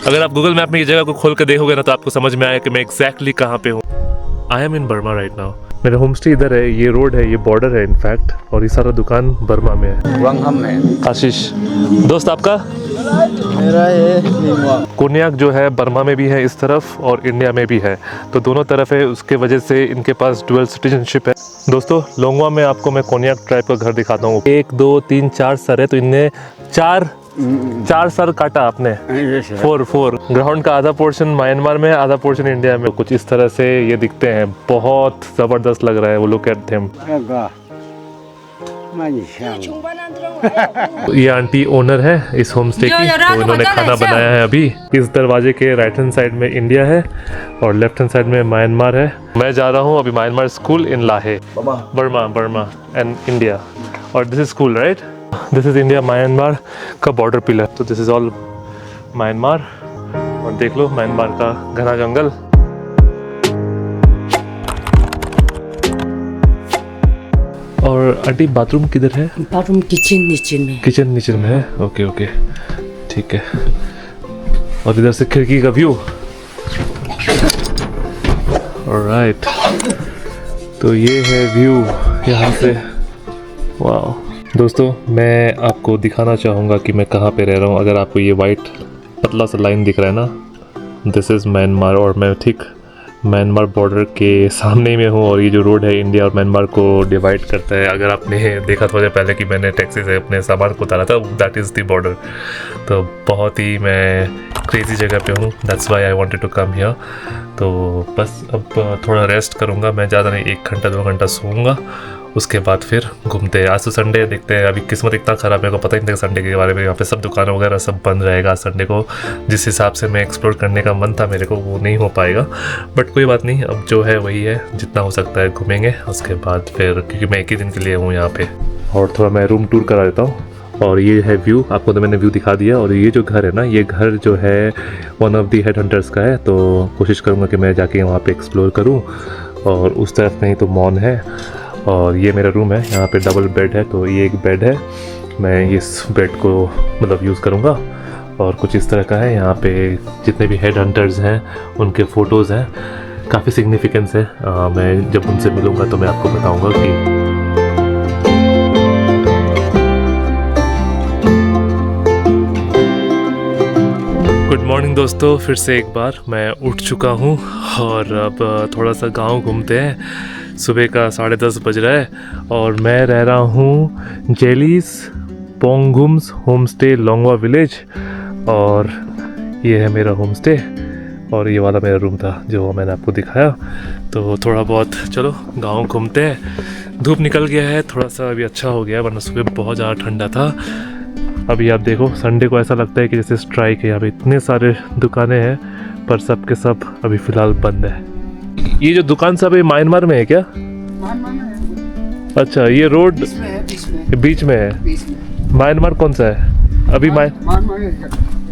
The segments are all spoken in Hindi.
अगर आप गूगल मैप में ये जगह को खोल कर देखोगे ना तो आपको समझ में आएगा कि मैं एग्जैक्टली कहाँ पे हूँ। I am in Burma right now. मेरा होम स्टे इधर है, ये रोड है, ये बॉर्डर है इनफैक्ट, और ये सारा दुकान बर्मा में है। वांगहम में। आशीष दोस्त आपका? मेरा ये कोन्याक जो है बर्मा में भी है इस तरफ और इंडिया में भी है, तो दोनों तरफ है, उसके वजह से इनके पास डुअल सिटीजनशिप है। दोस्तों लोंगवा में आपको मैं कोन्याक ट्राइब का घर दिखाता हूँ। 1 2 3 4 सर है, तो इनने चार सर काटा आपने। 4 ग्राउंड का आधा पोर्शन म्यांमार में, आधा पोर्शन इंडिया में। कुछ इस तरह से ये दिखते हैं, बहुत जबरदस्त लग रहा है वो। Look at them. ये आंटी ओनर है इस होम स्टे की, तो इन्होंने खाना बनाया है अभी। इस दरवाजे के राइट हैंड साइड में इंडिया है और लेफ्ट हैंड साइड में म्यांमार है। मैं जा रहा हूँ अभी म्यांमार स्कूल इन लाहे, बर्मा एंड इंडिया। और this is school right, this is India Myanmar का बॉर्डर पिलर। तो दिस इज ऑल म्यांमार, और देख लो म्यांमार का घना जंगल। और आंटी बाथरूम किधर है? बाथरूम किचन नीचे में। किचन नीचे में है, ओके ठीक है। और इधर से खिड़की का व्यू। ऑलराइट, तो ये है व्यू यहाँ से। वाह दोस्तों, मैं आपको दिखाना चाहूँगा कि मैं कहाँ पे रह रहा हूँ। अगर आपको ये वाइट पतला सा लाइन दिख रहा है ना, दिस इज़ म्यांमार, और मैं ठीक म्यांमार बॉर्डर के सामने में हूँ। और ये जो रोड है इंडिया और म्यांमार को डिवाइड करता है। अगर आपने देखा थोड़ी देर पहले कि मैंने टैक्सी से अपने सामान को उतारा था, दैट इज़ द बॉर्डर। तो बहुत ही मैं क्रेजी जगह पे हूँ, that's why I wanted to come here. तो बस अब थोड़ा रेस्ट करूँगा मैं, ज़्यादा नहीं, 1 घंटा 2 घंटा सोऊंगा, उसके बाद फिर घूमते हैं। आज तो संडे, देखते हैं। अभी किस्मत इतना ख़राब है, मेरे को पता ही नहीं था संडे के बारे में। यहाँ पे सब दुकान वगैरह सब बंद रहेगा संडे को। जिस हिसाब से मैं एक्सप्लोर करने का मन था मेरे को, वो नहीं हो पाएगा। बट कोई बात नहीं, अब जो है वही है, जितना हो सकता है घूमेंगे। उसके बाद फिर, क्योंकि मैं 1 ही दिन के लिए हूँ यहाँ पे, और थोड़ा मैं रूम टूर करा देता हूँ। और ये है व्यू, आपको तो मैंने व्यू दिखा दिया। और ये जो घर है ना, ये घर जो है one of the head hunters का है, तो कोशिश करूँगा कि मैं जाके वहाँ पे एक्सप्लोर करूँ। और उस तरफ में ही तो मॉन है। और ये मेरा रूम है, यहाँ पे डबल बेड है, तो ये एक बेड है, मैं इस बेड को मतलब यूज़ करूँगा। और कुछ इस तरह का है। यहाँ पे जितने भी हेड हंटर्स हैं उनके फ़ोटोज़ हैं, काफ़ी सिग्निफिकेंस है। मैं जब उनसे मिलूँगा तो मैं आपको बताऊँगा कि गुड मॉर्निंग दोस्तों, फिर से एक बार मैं उठ चुका हूँ और अब थोड़ा सा गांव घूमते हैं। सुबह का 10:30 बज रहा है और मैं रह रहा हूँ जेलीस पोंगुम्स होम स्टे लोंगवा विलेज। और ये है मेरा होम स्टे, और ये वाला मेरा रूम था जो मैंने आपको दिखाया। तो थोड़ा बहुत चलो गांव घूमते हैं। धूप निकल गया है थोड़ा सा, अभी अच्छा हो गया, वरना सुबह बहुत ज़्यादा ठंडा था। अभी आप देखो, संडे को ऐसा लगता है कि जैसे स्ट्राइक है। यहाँ पे इतने सारे दुकानें हैं पर सब के सब अभी फ़िलहाल बंद है। ये जो दुकान सब है म्यांमार में है क्या? अच्छा, ये रोड बीच में है। म्यांमार कौन सा है अभी?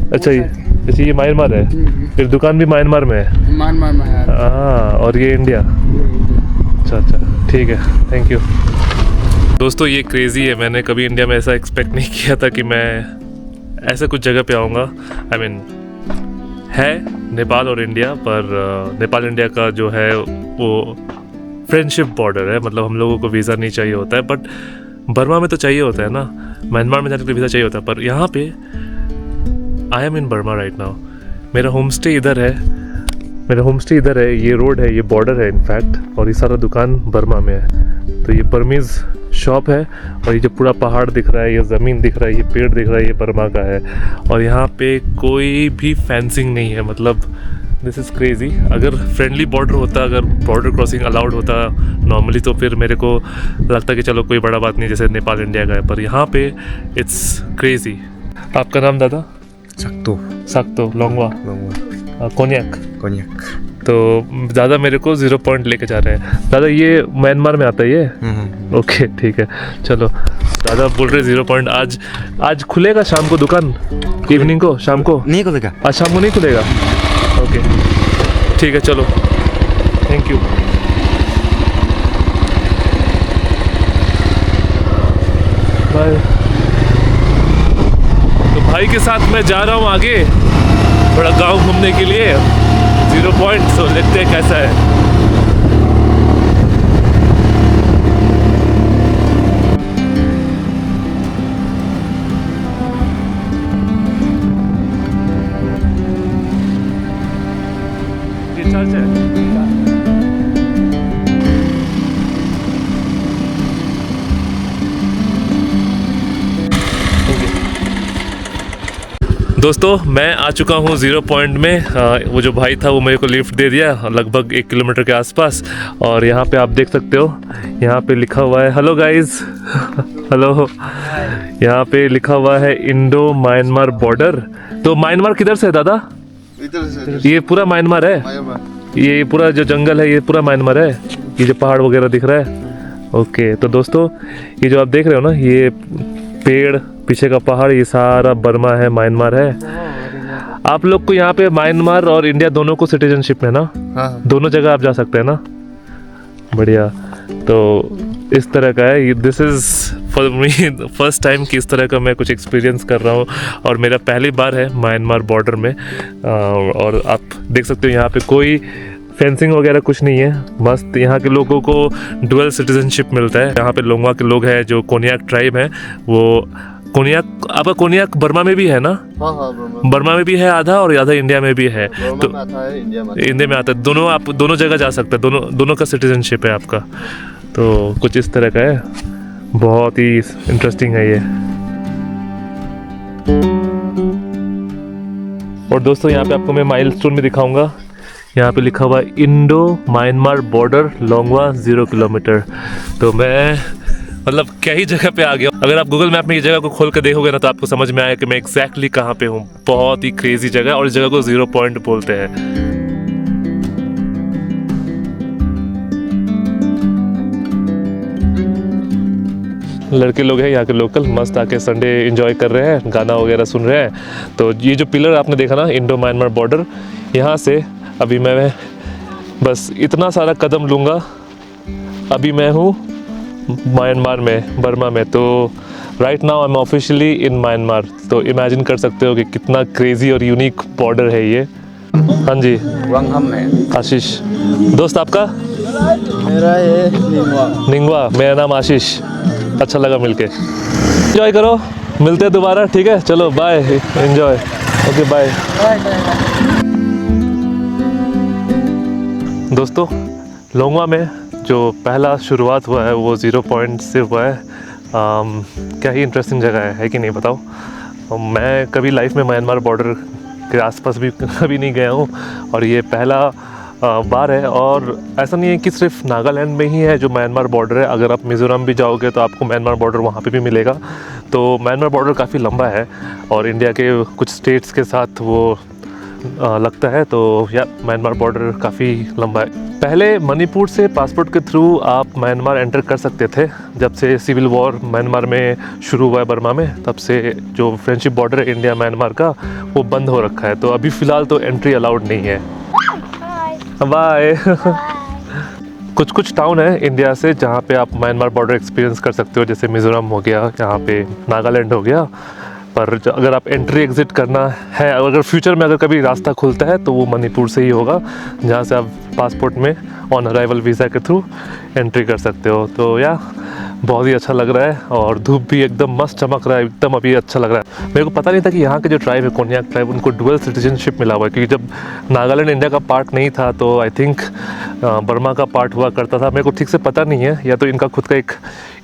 अच्छा ये म्यांमार है, फिर दुकान भी म्यांमार में है। हाँ, और ये इंडिया। अच्छा ठीक है, थैंक यू। दोस्तों ये क्रेज़ी है, मैंने कभी इंडिया में ऐसा एक्सपेक्ट नहीं किया था कि मैं ऐसे कुछ जगह पे आऊँगा। आई मीन है नेपाल और इंडिया, पर नेपाल इंडिया का जो है वो फ्रेंडशिप बॉर्डर है, मतलब हम लोगों को वीज़ा नहीं चाहिए होता है। बट बर्मा में तो चाहिए होता है ना, म्यांमार में जाने के लिए वीज़ा चाहिए होता है। पर यहाँ पे I am in Burma right now. मेरा होम स्टे इधर है, ये रोड है, ये बॉर्डर है इनफैक्ट, और ये सारा दुकान बर्मा में है। तो ये बर्मीज़ शॉप है, और ये जो पूरा पहाड़ दिख रहा है, ये ज़मीन दिख रहा है, ये पेड़ दिख रहा है, ये बर्मा का है। और यहाँ पे कोई भी फेंसिंग नहीं है, मतलब दिस इज़ क्रेज़ी। अगर फ्रेंडली बॉर्डर होता, अगर बॉर्डर क्रॉसिंग अलाउड होता नॉर्मली, तो फिर मेरे को लगता कि चलो कोई बड़ा बात नहीं, जैसे नेपाल इंडिया का है। पर यहाँ पे इट्स क्रेज़ी। आपका नाम दादा? सक्तो लोंगवा कोन्याक। तो दादा मेरे को 0 पॉइंट लेके जा रहे हैं। दादा ये म्यांमार में आता है ये? ओके ठीक है, चलो। दादा बोल रहे 0 पॉइंट। आज खुलेगा शाम को दुकान? इवनिंग को, शाम को नहीं खुलेगा। आज शाम को नहीं खुलेगा? ओके ठीक है, चलो, थैंक यू। बाय। तो भाई के साथ मैं जा रहा हूँ आगे। थोड़ा गांव घूमने के लिए 0 पॉइंट, तो देखते हैं कैसा है। ये चर्च है। दोस्तों मैं आ चुका हूँ 0 पॉइंट में। वो जो भाई था वो मेरे को लिफ्ट दे दिया लगभग 1 किलोमीटर के आसपास। और यहाँ पे आप देख सकते हो, यहाँ पे लिखा हुआ है हेलो गाइस हेलो। यहाँ पे लिखा हुआ है इंडो म्यांमार बॉर्डर। तो म्यांमार किधर से है दादा? इधर से ये पूरा म्यांमार है? ये पूरा जो जंगल है ये पूरा म्यांमार है? ये जो पहाड़ वगैरह दिख रहा है? ओके, तो दोस्तों ये जो आप देख रहे हो ना, ये पेड़ पीछे का पहाड़, ये सारा बर्मा है, म्यांमार है। आप लोग को यहाँ पे म्यांमार और इंडिया दोनों को सिटीजनशिप है ना? हाँ। दोनों जगह आप जा सकते हैं ना? बढ़िया। तो इस तरह का है, this is for me first time कि इस तरह का मैं कुछ एक्सपीरियंस कर रहा हूँ और मेरा पहली बार है म्यांमार बॉर्डर में। और आप देख सकते हो यहाँ पे कोई फेंसिंग वगैरह कुछ नहीं है, मस्त। यहाँ के लोगों को डुअल सिटीजनशिप मिलता है। यहाँ पे लोंगवा के लोग हैं जो कोन्याक ट्राइब है, वो कोन्याक, आपका कोन्याक बर्मा में भी है ना? हाँ, बर्मा में भी है आधा और आधा इंडिया में भी है। तो में आता है, इंडिया में आता है, दोनों, आप दोनों जगह जा सकते हैं, दोनों का सिटीजनशिप है आपका। तो कुछ इस तरह का है, बहुत ही इंटरेस्टिंग है ये। और दोस्तों यहाँ पे आपको मैं माइलस्टोन भी दिखाऊंगा। यहाँ पे लिखा हुआ है Indo Myanmar border Longwa 0 kilometre. तो मैं मतलब क्या ही जगह पे आ गया। अगर आप गूगल मैप में ये जगह को खोल कर देखोगे ना तो आपको समझ में आएगा कि मैं एग्जैक्टली कहाँ पे हूँ। बहुत ही क्रेजी जगह है और इस जगह को 0 पॉइंट बोलते हैं। लड़के लोग हैं यहाँ के लोकल, मस्त आके संडे एंजॉय कर रहे हैं, गाना वगैरह सुन रहे हैं। तो ये जो पिलर आपने देखा ना, इंडो म्यांमार बॉर्डर, यहाँ से अभी मैं बस इतना सारा कदम लूँगा, अभी मैं हूँ म्यांमार में, बर्मा में। तो right now I am officially in Myanmar. तो इमेजिन कर सकते हो कि कितना क्रेजी और यूनिक बॉर्डर है ये। हाँ जी, वांगहम में। आशीष। दोस्त आपका? मेरा है निंगवा। निंगवा। मेरा नाम आशीष। अच्छा लगा मिलके। एंजॉय करो, मिलते हैं दोबारा, ठीक है? चलो बाय, एंजॉय। Okay bye. दोस्तों लोंगवा में जो पहला शुरुआत हुआ है वो 0 पॉइंट से हुआ है। क्या ही इंटरेस्टिंग जगह है कि नहीं बताओ? मैं कभी लाइफ में म्यांमार बॉर्डर के आसपास भी कभी नहीं गया हूँ और ये पहला बार है। और ऐसा नहीं है कि सिर्फ नागालैंड में ही है जो म्यांमार बॉर्डर है, अगर आप मिज़ोरम भी जाओगे तो आपको म्यांमार बॉर्डर वहाँ पे भी मिलेगा। तो म्यांमार बॉर्डर काफ़ी लंबा है और इंडिया के कुछ स्टेट्स के साथ वो लगता है। तो या म्यांमार बॉर्डर काफ़ी लंबा है। पहले मणिपुर से पासपोर्ट के थ्रू आप म्यांमार एंटर कर सकते थे। जब से सिविल वॉर म्यांमार में शुरू हुआ है बर्मा में, तब से जो फ्रेंडशिप बॉर्डर है इंडिया म्यांमार का वो बंद हो रखा है। तो अभी फ़िलहाल तो एंट्री अलाउड नहीं है। बाय। कुछ टाउन है इंडिया से जहाँ पे आप म्यांमार बॉर्डर एक्सपीरियंस कर सकते हो, जैसे मिज़ोरम हो गया, यहाँ पे नागालैंड हो गया। पर अगर आप एंट्री एग्ज़िट करना है, अगर फ्यूचर में अगर कभी रास्ता खुलता है तो वो मणिपुर से ही होगा, जहाँ से आप पासपोर्ट में ऑन अराइवल वीज़ा के थ्रू एंट्री कर सकते हो। तो या बहुत ही अच्छा लग रहा है और धूप भी एकदम मस्त चमक रहा है, एकदम अभी अच्छा लग रहा है। मेरे को पता नहीं था कि यहाँ के जो ट्राइब है कोन्याक ट्राइब, उनको डुअल सिटीजनशिप मिला हुआ है, क्योंकि जब नागालैंड इंडिया का पार्ट नहीं था तो आई थिंक बर्मा का पार्ट हुआ करता था। मेरे को ठीक से पता नहीं है, या तो इनका खुद का एक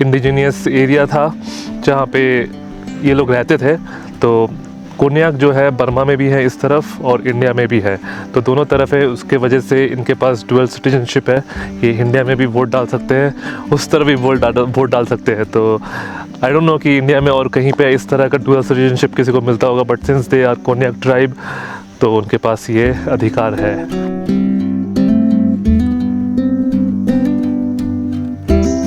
इंडिजीनियस एरिया था जहाँ पे ये लोग रहते थे। तो कोन्याक जो है बर्मा में भी है इस तरफ और इंडिया में भी है, तो दोनों तरफ है। उसके वजह से इनके पास डुअल सिटीजनशिप है। ये इंडिया में भी वोट डाल सकते हैं, उस तरफ भी वोट डाल सकते हैं। तो आई डोंट नो कि इंडिया में और कहीं पे इस तरह का डुअल सिटीजनशिप किसी को मिलता होगा, but since they are Konyak tribe तो उनके पास ये अधिकार है।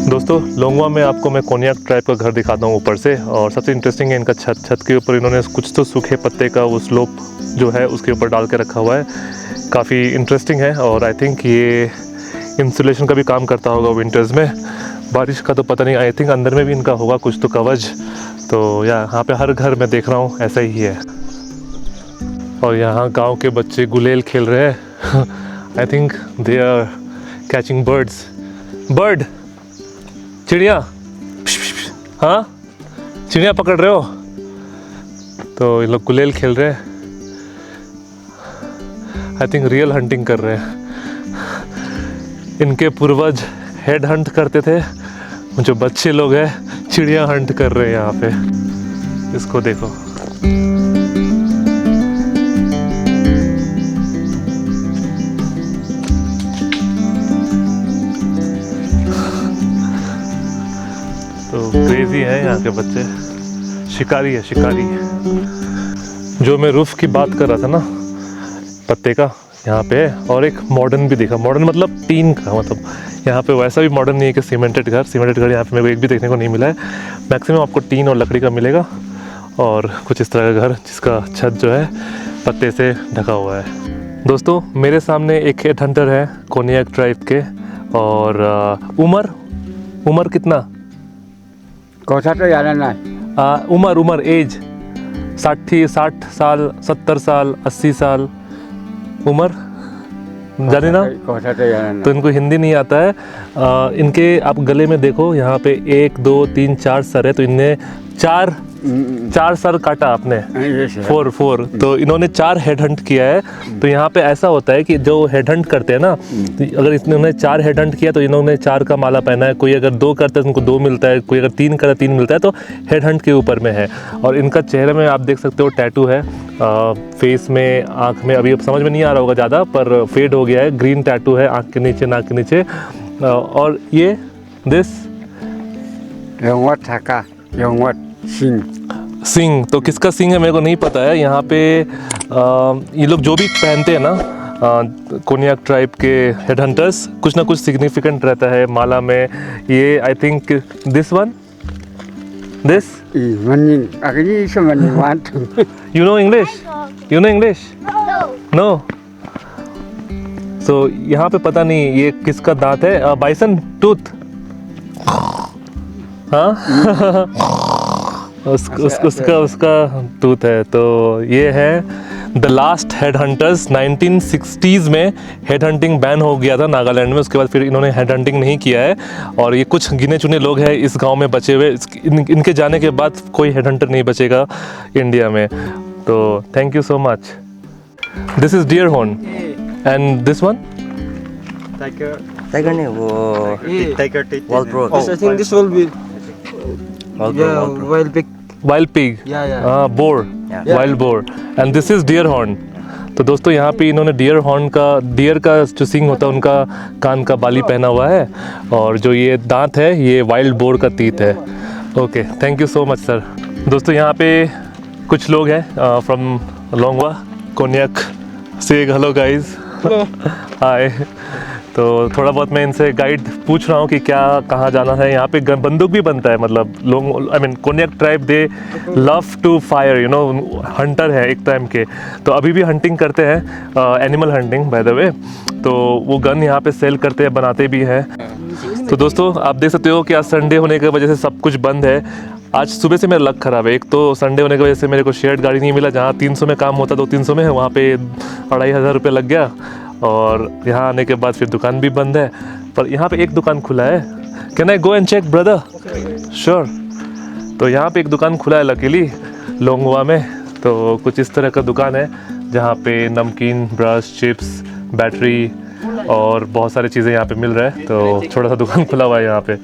दोस्तों लोंगवा में आपको मैं कोन्याक ट्राइब का घर दिखाता हूँ ऊपर से। और सबसे इंटरेस्टिंग है इनका छत के ऊपर इन्होंने कुछ तो सूखे पत्ते का वो स्लोप जो है उसके ऊपर डाल के रखा हुआ है। काफ़ी इंटरेस्टिंग है और आई थिंक ये इंसुलेशन का भी काम करता होगा विंटर्स में। बारिश का तो पता नहीं, आई थिंक अंदर में भी इनका होगा कुछ तो कवच। तो यहाँ पे हर घर में देख रहा हूँ ऐसा ही है। और यहाँ गांव के बच्चे गुलेल खेल रहे हैं। I think they are catching birds. Bird, चिड़िया। हाँ, चिड़िया पकड़ रहे हो? तो ये लोग गुलेल खेल रहे हैं। आई थिंक रियल हंटिंग कर रहे हैं। इनके पूर्वज हेड हंट करते थे, जो बच्चे लोग हैं चिड़िया हंट कर रहे हैं यहाँ पे। इसको देखो। तो क्रेजी है यहाँ के बच्चे, शिकारी है, शिकारी है। जो मैं रूफ की बात कर रहा था ना, पत्ते का, यहाँ पे है। और एक मॉडर्न भी देखा, मॉडर्न मतलब टीन का, मतलब यहाँ पे वैसा भी मॉडर्न नहीं है कि सीमेंटेड घर यहाँ पे मेरे को एक भी देखने को नहीं मिला है। मैक्सिमम आपको टीन और लकड़ी का मिलेगा, और कुछ इस तरह का घर जिसका छत जो है पत्ते से ढका हुआ है। दोस्तों मेरे सामने एक हेड हंटर है कोनियाक ट्राइब के, और उम्र कितना? कोसा तो याद नहीं। उम्र एज 60 साल, 70 साल, 80 साल उम्र, जाने ना? कोसा तो याद नहीं। तो इनको हिंदी नहीं आता है। इनके आप गले में देखो, यहाँ पे 1 2 3 4 सर है, तो इनने चार सर काटा आपने, 4 तो इन्होंने 4 हेड हंट किया है। तो यहाँ पे ऐसा होता है कि जो हेड हंट करते हैं ना, तो अगर इन्होंने 4 हेड हंट किया तो इन्होंने 4 का माला पहना है। कोई अगर 2 करता है तो उनको 2 मिलता है, कोई अगर 3 करता है 3 मिलता है। तो हेड हंट के ऊपर में है। और इनका चेहरे में आप देख सकते हो टैटू है, फेस में, आँख में, अभी समझ में नहीं आ रहा होगा ज़्यादा, पर फेड हो गया है। ग्रीन टैटू है आँख के नीचे, नाक के नीचे। और ये सिंह, तो किसका सिंह है मेरे को नहीं पता है। यहाँ पे ये लोग जो भी पहनते हैं ना, कोनियाक ट्राइब के हेड हंटर्स, कुछ ना कुछ सिग्निफिकेंट रहता है माला में। ये I think this you know English? No. तो यहाँ पे पता नहीं ये किसका दांत है, बाइसन टूथ। हाँ उसका टूथ है। तो ये है the last head hunters. 1960s में हेड हंटिंग बैन हो गया था नागालैंड में, उसके बाद फिर इन्होंने हेड हंटिंग नहीं किया है। और ये कुछ गिने चुने लोग हैं इस गांव में बचे हुए। इनके जाने के बाद कोई हेड हंटर नहीं बचेगा इंडिया में। तो thank you so much. This is deer horn and this one Tiger नहीं, वो Tiger teeth. wild boar. I think this will be wild pig. wild pig, boar, wild boar, and this is deer horn. तो दोस्तों यहाँ पे इन्होंने डियर का जो सिंग होता है उनका कान का बाली पहना हुआ है, और जो ये दांत है ये वाइल्ड बोर का तीत है। Okay, thank you so much sir. दोस्तों यहाँ पे कुछ लोग हैं फ्रॉम लोंगवा, कोनियाक। से हेलो गाइज, हाय। तो थोड़ा बहुत मैं इनसे गाइड पूछ रहा हूँ कि क्या कहाँ जाना है। यहाँ पे बंदूक भी बनता है, मतलब लोग, I mean Konyak tribe they love to fire, you know, hunter है एक टाइम के। तो अभी भी हंटिंग करते हैं, animal hunting by the way. तो वो गन यहाँ पे सेल करते हैं, बनाते भी हैं। तो दोस्तों आप देख सकते हो कि आज संडे होने की वजह से सब कुछ बंद है। आज सुबह से मेरा लक ख़राब है। एक तो संडे होने की वजह से मेरे को शेयर्ड गाड़ी नहीं मिला, जहाँ 300 में काम होता तो 300 में है, वहाँ पे 2500 रुपये लग गया। और यहाँ आने के बाद फिर दुकान भी बंद है। पर यहाँ पे एक दुकान खुला है। Can I go and check brother? Sure. तो यहाँ पे एक दुकान खुला है लकीली लोंगवा में। तो कुछ इस तरह का दुकान है जहाँ पे नमकीन, ब्रश, चिप्स, बैटरी और बहुत सारी चीज़ें यहाँ पे मिल रहा है। तो छोटा सा दुकान खुला हुआ है यहाँ पे।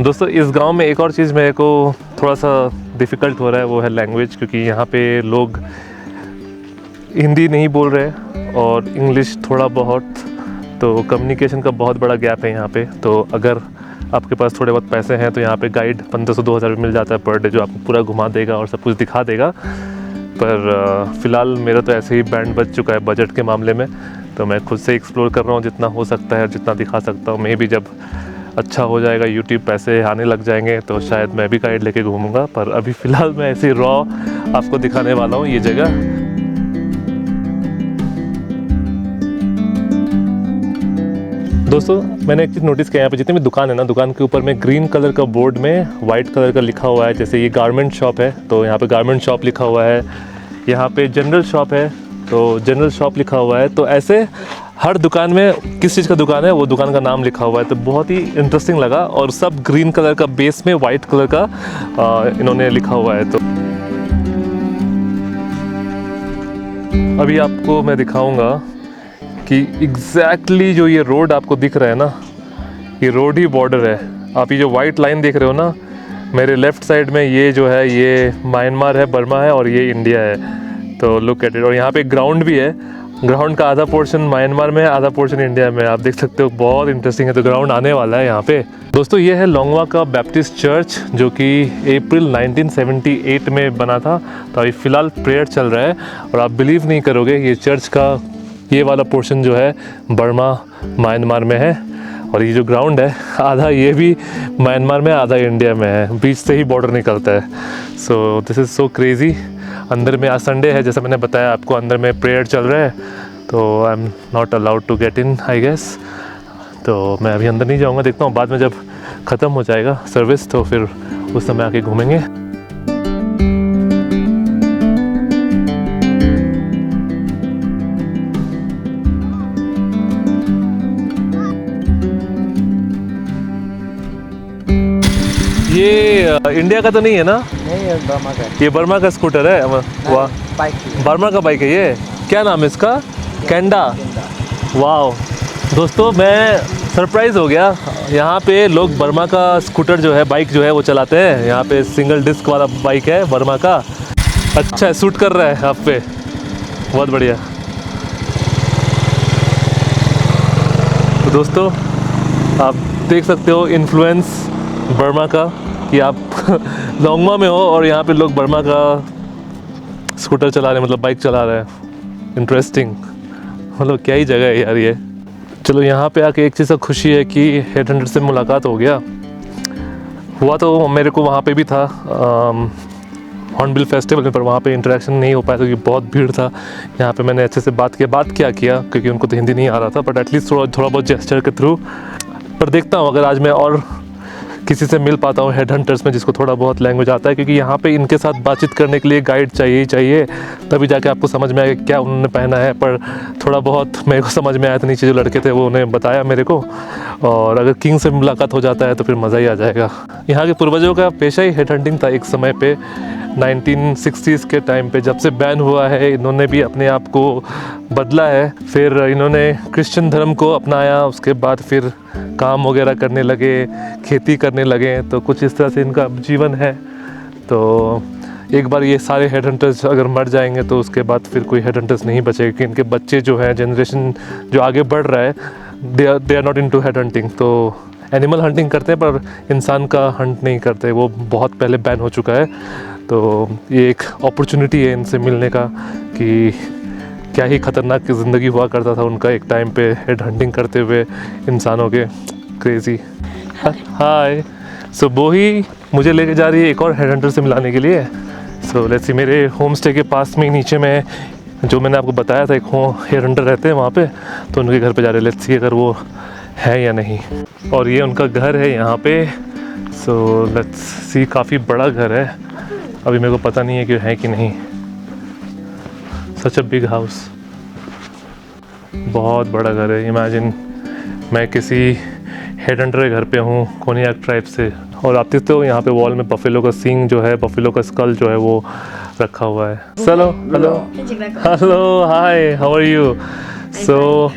दोस्तों इस गांव में एक और चीज़ मेरे को थोड़ा सा डिफ़िकल्ट हो रहा है, वो है लैंग्वेज, क्योंकि यहाँ पे लोग हिंदी नहीं बोल रहे और इंग्लिश थोड़ा बहुत। तो कम्युनिकेशन का बहुत बड़ा गैप है यहाँ पे। तो अगर आपके पास थोड़े बहुत पैसे हैं तो यहाँ पे गाइड 1500-2000 मिल जाता है पर डे, जो आपको पूरा घुमा देगा और सब कुछ दिखा देगा। पर फ़िलहाल मेरा तो ऐसे ही बैंड बज चुका है बजट के मामले में। तो मैं खुद से एक्सप्लोर कर रहा हूँ जितना हो सकता है, जितना दिखा सकता हूँ। मैं भी जब अच्छा हो जाएगा, यूट्यूब पैसे आने लग जाएंगे, तो शायद मैं भी गाइड लेके घूमूंगा। पर अभी फ़िलहाल मैं ऐसे ही रॉ आपको दिखाने वाला हूँ ये जगह। दोस्तों मैंने एक चीज़ नोटिस किया, यहाँ पे जितने भी दुकान है ना, दुकान के ऊपर में ग्रीन कलर का बोर्ड में वाइट कलर का लिखा हुआ है। जैसे ये गारमेंट शॉप है तो यहाँ पे गारमेंट शॉप लिखा हुआ है। यहाँ पे जनरल शॉप है तो जनरल शॉप लिखा हुआ है। तो ऐसे हर दुकान में किस चीज़ का दुकान है वो दुकान का नाम लिखा हुआ है। तो बहुत ही इंटरेस्टिंग लगा और सब ग्रीन कलर का बेस में वाइट कलर का इन्होंने लिखा हुआ है। तो अभी आपको मैं दिखाऊंगा कि एग्जैक्टली जो ये रोड आपको दिख रहा है ना, ये रोड ही बॉर्डर है। आप ये जो वाइट लाइन देख रहे हो ना, मेरे लेफ़्ट साइड में ये जो है ये म्यांमार है, बर्मा है और ये इंडिया है। तो लुक एट इट। और यहाँ पे एक ग्राउंड भी है। ग्राउंड का आधा पोर्शन म्यांमार में है, आधा पोर्शन इंडिया में। आप देख सकते हो, बहुत इंटरेस्टिंग है। तो ग्राउंड आने वाला है यहाँ पे। दोस्तों ये है लोंगवा का बैप्टिस्ट चर्च, जो कि अप्रैल 1978 में बना था। तो अभी फ़िलहाल प्रेयर चल रहा है और आप बिलीव नहीं करोगे, ये चर्च का ये वाला पोर्शन जो है बर्मा म्यांमार में है और ये जो ग्राउंड है आधा ये भी म्यांमार में, आधा इंडिया में है। बीच से ही बॉर्डर निकलता है। So this is so crazy. अंदर में आज संडे है, जैसा मैंने बताया आपको, अंदर में प्रेयर चल रहा है। तो I am not allowed to get in I guess. तो मैं अभी अंदर नहीं जाऊंगा, देखता हूँ बाद में जब ख़त्म हो जाएगा सर्विस तो फिर उस समय आके घूमेंगे। ये इंडिया का तो नहीं है ना? नहीं, ये बर्मा का ये बर्मा का स्कूटर है। वाह, बाइक। बर्मा का बाइक है ये। क्या नाम है इसका? कैंडा। वाह दोस्तों, मैं सरप्राइज़ हो गया। यहाँ पे लोग बर्मा का स्कूटर जो है, बाइक जो है वो चलाते हैं। यहाँ पे सिंगल डिस्क वाला बाइक है बर्मा का। अच्छा सूट कर रहा है आप पे, बहुत बढ़िया। तो दोस्तों आप देख सकते हो इन्फ्लुएंस बर्मा का, कि आप लोंगवा में हो और यहाँ पे लोग बर्मा का स्कूटर चला रहे हैं, मतलब बाइक चला रहे हैं। इंटरेस्टिंग, मतलब क्या ही जगह है यार ये। चलो यहाँ पे आके एक चीज़ का खुशी है कि हेड हंटर से मुलाकात हो गया। हुआ तो मेरे को वहाँ पे भी था हॉर्नबिल फेस्टिवल में, पर वहाँ पे इंटरेक्शन नहीं हो पाया क्योंकि बहुत भीड़ था। यहाँ पे मैंने अच्छे से बात किया क्योंकि उनको तो हिंदी नहीं आ रहा था, बट एटलीस्ट थोड़ा बहुत जेस्चर के थ्रू। पर देखता हूँ अगर आज मैं और किसी से मिल पाता हूँ हेड हंटर्स में जिसको थोड़ा बहुत लैंग्वेज आता है, क्योंकि यहाँ पे इनके साथ बातचीत करने के लिए गाइड चाहिए ही चाहिए, तभी जाके आपको समझ में आएगा क्या उन्होंने पहना है। पर थोड़ा बहुत मेरे को समझ में आया था, नीचे जो लड़के थे वो उन्हें बताया मेरे को। और अगर किंग से मुलाकात हो जाता है तो फिर मज़ा ही आ जाएगा। यहाँ के पूर्वजों का पेशा ही हेड हंटिंग था एक समय पे, 1960s के टाइम पे। जब से बैन हुआ है इन्होंने भी अपने आप को बदला है। फिर इन्होंने क्रिश्चियन धर्म को अपनाया, उसके बाद फिर काम वगैरह करने लगे, खेती करने लगे। तो कुछ इस तरह से इनका जीवन है। तो एक बार ये सारे हेड हंटर्स अगर मर जाएंगे तो उसके बाद फिर कोई हेड हंटर्स नहीं बचेगा, कि इनके बच्चे जो हैं, जनरेशन जो आगे बढ़ रहा है, they are not into head hunting. तो एनिमल हंटिंग करते हैं पर इंसान का हंट नहीं करते, वो बहुत पहले बैन हो चुका है। तो ये एक अपॉर्चुनिटी है इनसे मिलने का, कि क्या ही ख़तरनाक ज़िंदगी हुआ करता था उनका एक टाइम पे हेड हंटिंग करते हुए इंसानों के। क्रेज़ी। हाय। सो वो ही मुझे लेके जा रही है एक और हेड हंटर से मिलाने के लिए। सो लेट्स सी, मेरे होम स्टे के पास में नीचे में जो मैंने आपको बताया था एक हेड हंटर रहते हैं वहाँ पे, तो उनके घर पे जा रहे हैं। लेट्स सी अगर वो है या नहीं। और ये उनका घर है यहाँ पे। सो लेट्स सी, काफ़ी बड़ा घर है। अभी मेरे को पता नहीं है कि है कि नहीं। सच अ बिग हाउस, बहुत बड़ा घर है। इमेजिन मैं किसी हेड हंटर के घर पे हूँ, कोनियाक ट्राइब से। और आप देखते हो यहाँ पे वॉल में बफेलो का सींग जो है, बफेलो का स्कल जो है वो रखा हुआ है। Hello hello hello, hi, how are you? So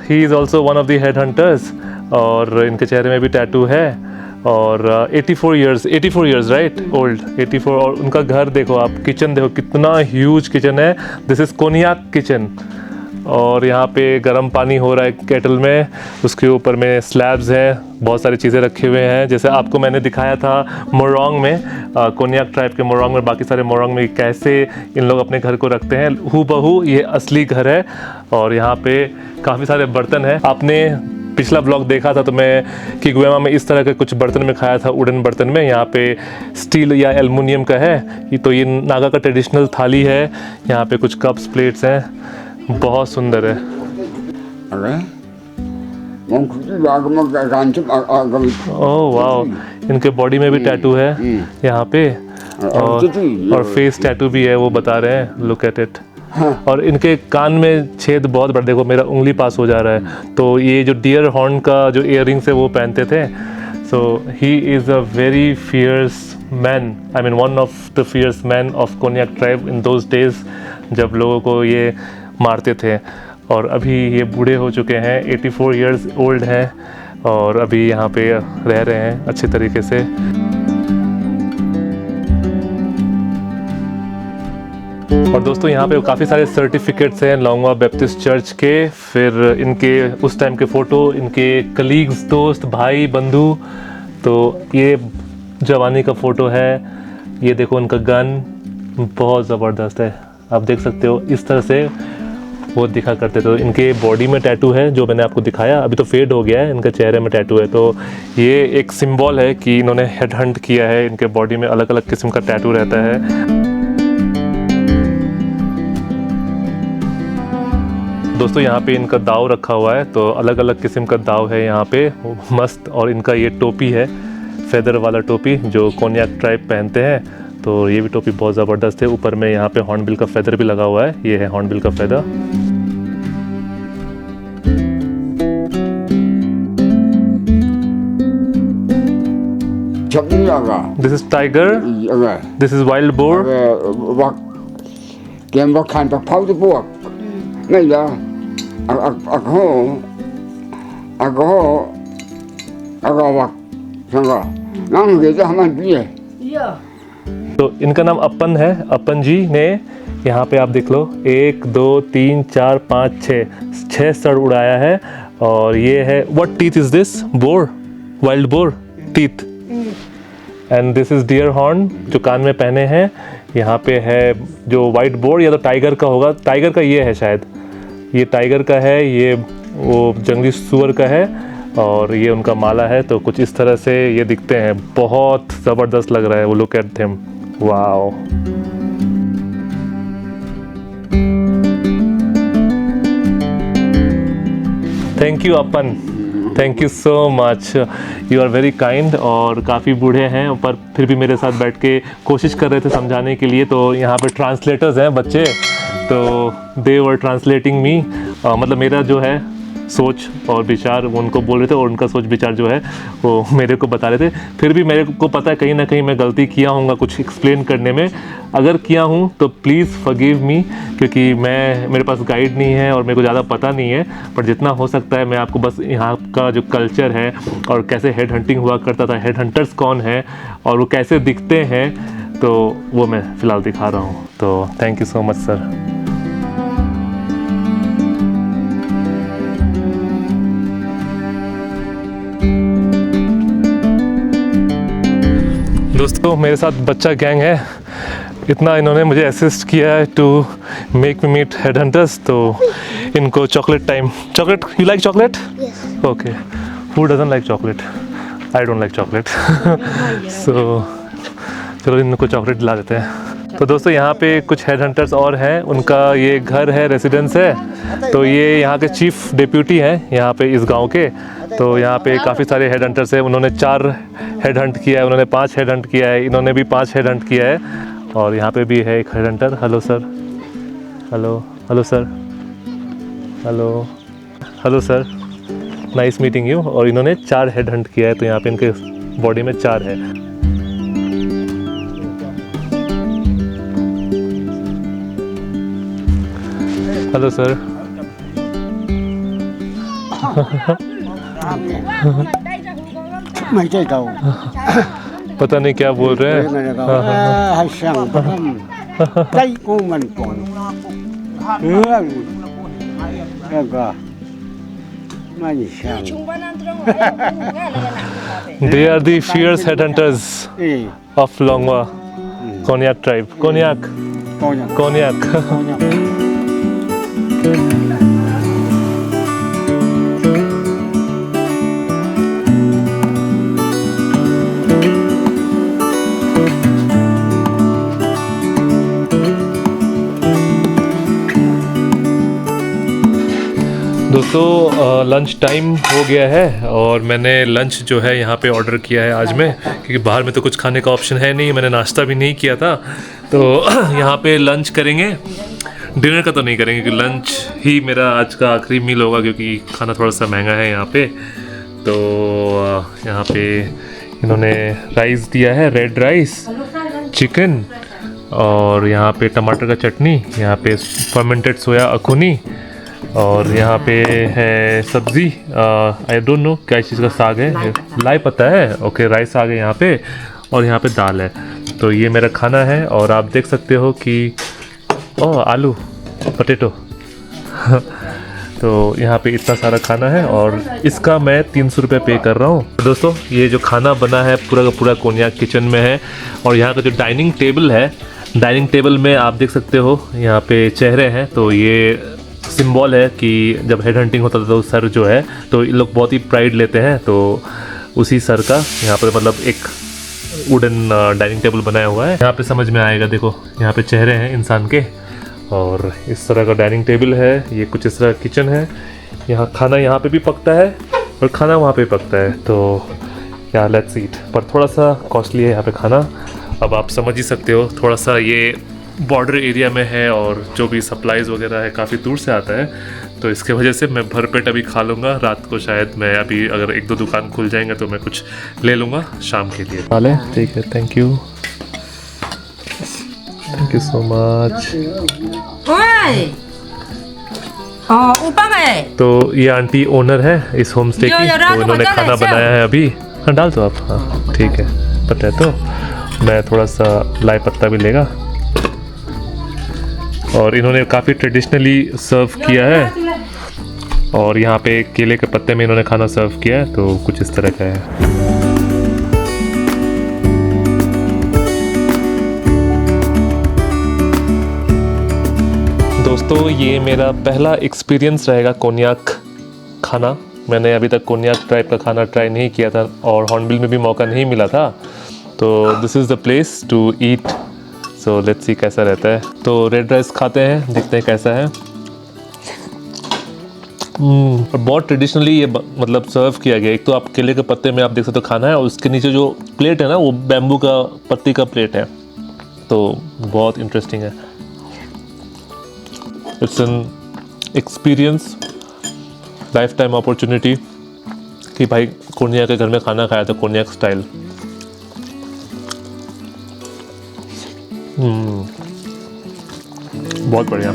he is also one of the head hunters. और इनके चेहरे में भी टैटू है। और 84 इयर्स राइट ओल्ड, 84। और उनका घर देखो आप, किचन देखो कितना ह्यूज किचन है। This is Konyak kitchen. और यहाँ पे गर्म पानी हो रहा है केटल में, उसके ऊपर में स्लैब्स हैं, बहुत सारी चीज़ें रखे हुए हैं। जैसे आपको मैंने दिखाया था मोरोंग में, कोनियाक ट्राइब के मोरोंग में, बाकी सारे मोरोंग में कैसे इन लोग अपने घर को रखते हैं, हूबहू ये असली घर है। और यहाँ पे काफ़ी सारे बर्तन हैं। आपने पिछला ब्लॉग देखा था तो मैं किगुएमा में इस तरह के कुछ बर्तन में खाया था, वुडन बर्तन में। यहाँ पे स्टील या एल्युमिनियम का है। तो ये नागा का ट्रेडिशनल थाली है। यहाँ पे कुछ कप्स, प्लेट्स हैं, बहुत सुंदर है। ओह वाओ, इनके बॉडी में भी टैटू है यहाँ पे। और फेस टैटू भी है, वो बता रहे हैं। लुक एट इट, और इनके कान में छेद बहुत बड़ा, देखो मेरा उंगली पास हो जा रहा है। तो ये जो डियर हॉर्न का जो इयररिंग्स है वो पहनते थे। So he is a very fierce man, I mean one of the fierce man of Konyak tribe in those days, जब लोगों को ये मारते थे। और अभी ये बूढ़े हो चुके हैं, 84 ईयर्स ओल्ड हैं और अभी यहाँ पे रह रहे हैं अच्छे तरीके से। और दोस्तों यहाँ पे काफ़ी सारे सर्टिफिकेट्स हैं लोंगवा बैप्टिस्ट चर्च के, फिर इनके उस टाइम के फ़ोटो, इनके कलीग्स, दोस्त, भाई, बंधु। तो ये जवानी का फ़ोटो है, ये देखो उनका गन बहुत ज़बरदस्त है, आप देख सकते हो। इस तरह से वो दिखा करते थे। इनके बॉडी में टैटू है जो मैंने आपको दिखाया, अभी तो फेड हो गया है, इनके चेहरे में टैटू है। तो ये एक सिंबल है कि इन्होंने हेड हंट किया है, इनके बॉडी में अलग अलग किस्म का टैटू रहता है। दोस्तों यहाँ पे इनका दाव रखा हुआ है, तो अलग अलग किस्म का दाव है यहाँ पे, मस्त। और इनका ये टोपी है, फेदर वाला टोपी जो कोन्याक ट्राइब पहनते हैं। तो ये भी टोपी बहुत ज़बरदस्त है। ऊपर में यहाँ पे हॉर्नबिल का फेदर भी लगा हुआ है, ये है हॉर्नबिल का feather. This is tiger, this is wild boar. तो इनका नाम अपन है, अपन जी ने यहाँ पे आप देख लो 1 2 3 4 5 6 सर उड़ाया है। और ये है, what teeth is this? Boar, wild boar teeth. And this is deer horn जो कान में पहने हैं। यहाँ पे है जो वाइट बोर, या तो टाइगर का होगा, टाइगर का ये है शायद, ये टाइगर का है, ये वो जंगली सुअर का है। और ये उनका माला है। तो कुछ इस तरह से ये दिखते हैं, बहुत ज़बरदस्त लग रहा है वो। Look at them, wow. Thank you अपन, thank you so much, you are very kind. और काफ़ी बूढ़े हैं पर फिर भी मेरे साथ बैठ के कोशिश कर रहे थे समझाने के लिए। तो यहाँ पे ट्रांसलेटर्स हैं बच्चे, तो दे वर ट्रांसलेटिंग मी, मतलब मेरा जो है सोच और विचार वो उनको बोल रहे थे, और उनका सोच विचार जो है वो मेरे को बता रहे थे। फिर भी मेरे को पता है कहीं ना कहीं मैं गलती किया हूँगा कुछ एक्सप्लेन करने में। अगर किया हूँ तो प्लीज़ फॉरगिव मी, क्योंकि मेरे पास गाइड नहीं है और मेरे को ज़्यादा पता नहीं है। पर जितना हो सकता है मैं आपको बस यहाँ का जो कल्चर है और कैसे हेड हंटिंग हुआ करता था, हेड हंटर्स कौन है और वो कैसे दिखते हैं, तो वो मैं फ़िलहाल दिखा रहा हूँ। तो thank you so much sir. दोस्तों मेरे साथ बच्चा गैंग है, इतना इन्होंने मुझे असिस्ट किया है to make me meet headhunters. तो इनको chocolate time, chocolate, you like chocolate? Okay, who doesn't like chocolate? I don't like chocolate. So चलो इनको चॉकलेट दिला देते हैं। तो दोस्तों यहाँ पे कुछ हेड हंटर्स और हैं, उनका ये घर है, रेसिडेंस है। तो ये यहाँ के चीफ डिप्यूटी हैं यहाँ पे इस गांव के। तो यहाँ पे काफ़ी सारे हेड हंटर्स हैं, उन्होंने 4 हेड हंट किया है, उन्होंने 5 हेड हंट किया है, इन्होंने भी 5 हेड हंट किया है। और यहाँ पे भी है एक head Hunter. Hello sir, hello, hello sir, hello, hello sir, nice meeting you. और इन्होंने 4 हेड हंट किया है, तो यहाँ पे इनके बॉडी में 4 है। Hello sir. पता नहीं क्या बोल रहे हैं। They are the fierce headhunters of Longwa Konyak tribe. Konyak. दोस्तों लंच टाइम हो गया है और मैंने लंच जो है यहाँ पे ऑर्डर किया है आज मैं, क्योंकि बाहर में तो कुछ खाने का ऑप्शन है नहीं, मैंने नाश्ता भी नहीं किया था। तो यहाँ पे लंच करेंगे। डिनर का तो नहीं करेंगे क्योंकि लंच ही मेरा आज का आखिरी मील होगा, क्योंकि खाना थोड़ा सा महंगा है यहाँ पे। तो यहाँ पे इन्होंने राइस दिया है, रेड राइस, चिकन, और यहाँ पे टमाटर का चटनी, यहाँ पे फर्मेंटेड सोया अखुनी, और यहाँ पे है सब्ज़ी, आई डोंट नो क्या चीज़ का साग है, लाई पत्ता है, ओके, राइस साग है यहाँ पे, और यहाँ पे दाल है। तो ये मेरा खाना है, और आप देख सकते हो कि आलू पोटैटो तो यहाँ पे इतना सारा खाना है, और इसका मैं 300 रुपये पे कर रहा हूँ। दोस्तों ये जो खाना बना है पूरा का पूरा कोन्याक किचन में है, और यहाँ का जो डाइनिंग टेबल है, डाइनिंग टेबल में आप देख सकते हो यहाँ पे चेहरे हैं। तो ये सिंबल है कि जब हेड हंटिंग होता था तो सर जो है, तो ये लोग बहुत ही प्राइड लेते हैं, तो उसी सर का यहाँ पर मतलब एक वुडन डाइनिंग टेबल बनाया हुआ है। यहाँ पे समझ में आएगा, देखो यहाँ पे चेहरे हैं इंसान के, और इस तरह का डाइनिंग टेबल है, ये कुछ इस तरह किचन है। यहाँ खाना यहाँ पे भी पकता है और खाना वहाँ पे पकता है, तो यहाँ लेट्स ईट। पर थोड़ा सा कॉस्टली है यहाँ पे खाना, अब आप समझ ही सकते हो, थोड़ा सा ये बॉर्डर एरिया में है, और जो भी सप्लाईज़ वगैरह है काफ़ी दूर से आता है, तो इसके वजह से मैं भरपेट अभी खा लूँगा। रात को शायद मैं अभी अगर 1-2 दुकान खुल जाएंगे तो मैं कुछ ले लूँगा शाम के लिए। हाल है, ठीक है, थैंक यू सो मच। ऊपर में तो ये आंटी ओनर है इस होम स्टे की, तो इन्होंने खाना बनाया है अभी। हाँ डाल दो आप, हाँ ठीक है, पता है। तो मैं थोड़ा सा लाई पत्ता भी लेगा, और इन्होंने काफ़ी ट्रेडिशनली सर्व किया है, और यहाँ पे केले के पत्ते में इन्होंने खाना सर्व किया है, तो कुछ इस तरह का है। दोस्तों ये मेरा पहला एक्सपीरियंस रहेगा कोन्याक खाना। मैंने अभी तक कोन्याक टाइप का खाना ट्राई नहीं किया था, और हॉर्नबिल में भी मौका नहीं मिला था, तो this is the place to eat. So let's see कैसा रहता है। तो रेड राइस खाते हैं, देखते हैं कैसा है। और बहुत ट्रेडिशनली ये मतलब सर्व किया गया। एक तो आप केले के पत्ते में आप देख सकते हो खाना है, और उसके नीचे जो प्लेट है ना वो बैम्बू का पत्ती का प्लेट है, तो बहुत इंटरेस्टिंग है। It's an experience, life time opportunity कि भाई कोन्याक के घर में खाना खाया था कोन्याक स्टाइल। बहुत बढ़िया।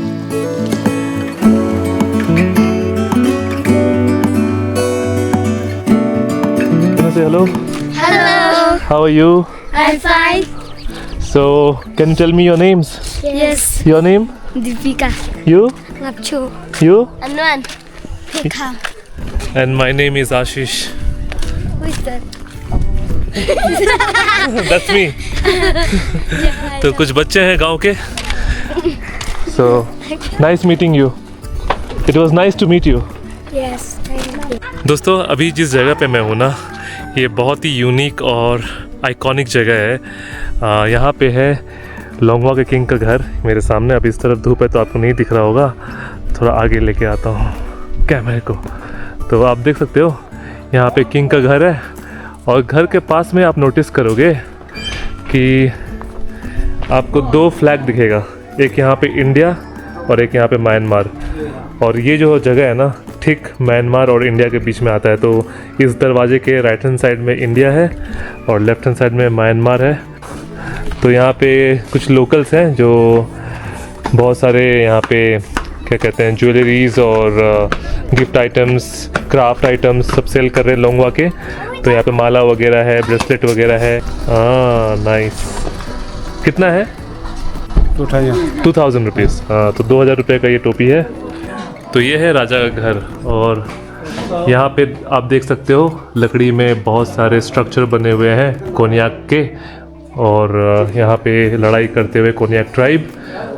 Hello. Hello. How are you? I'm fine. So, can you tell me your names? Yes. Your name? Deepika. You? Napcho. You? Anwan. Pekha. And my name is Ashish. Who is that? That's me. तो कुछ बच्चे हैं गांव के। So, nice meeting you. It was nice to meet you. Yes. दोस्तों अभी जिस जगह पे मैं हूँ ना, ये बहुत ही यूनिक और आइकॉनिक जगह है। यहाँ पे है लोंगवा के किंग का घर मेरे सामने। अभी इस तरफ धूप है तो आपको नहीं दिख रहा होगा, थोड़ा आगे लेके आता हूँ कैमरे को, तो आप देख सकते हो यहाँ पे किंग का घर है। और घर के पास में आप नोटिस करोगे कि आपको 2 फ्लैग दिखेगा, एक यहाँ पे इंडिया और एक यहाँ पे म्यांमार। और ये जो जगह है ना ठीक म्यांमार और इंडिया के बीच में आता है। तो इस दरवाजे के राइट हैंड साइड में इंडिया है और लेफ्ट हैंड साइड में म्यांमार है। तो यहाँ पे कुछ लोकल्स हैं जो बहुत सारे यहाँ पे क्या कहते हैं ज्वेलरीज और गिफ्ट आइटम्स, क्राफ्ट आइटम्स सब सेल कर रहे हैं लोंगवा के। तो यहाँ पे माला वगैरह है, ब्रेसलेट वगैरह है। नाइस। कितना है? 2000 रुपीज़। हाँ, तो 2000 रुपये का ये टोपी है। तो ये है राजा का घर। और यहाँ पे आप देख सकते हो लकड़ी में बहुत सारे स्ट्रक्चर बने हुए हैं कोन्याक के। और यहाँ पे लड़ाई करते हुए कोन्याक ट्राइब,